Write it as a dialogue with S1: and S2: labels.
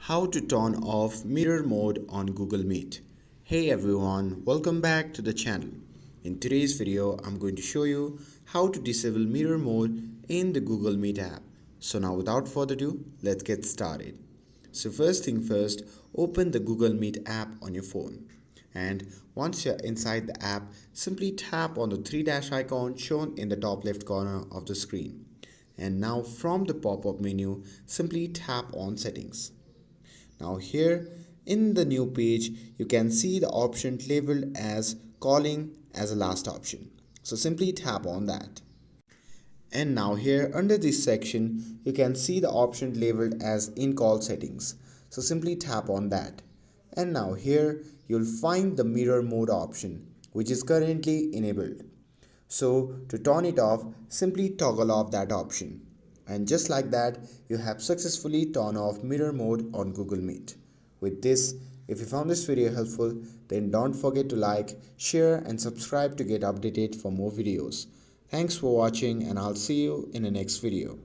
S1: How to turn off mirror mode on Google Meet. Hey everyone, welcome back to the channel. In today's video, I'm going to show you how to disable mirror mode in the Google Meet app. So now without further ado, let's get started. So first thing first, open the Google Meet app on your phone. And once you're inside the app, simply tap on the three dash icon shown in the top left corner of the screen. And now from the pop-up menu, simply tap on settings. Now here in the new page, you can see the option labeled as calling as a last option. So simply tap on that. And now here under this section, you can see the option labeled as in call settings. So simply tap on that. And now here you'll find the mirror mode option, which is currently enabled. So to turn it off, simply toggle off that option. And just like that, you have successfully turned off mirror mode on Google Meet. With this, if you found this video helpful, then don't forget to like, share and subscribe to get updated for more videos. Thanks for watching and I'll see you in the next video.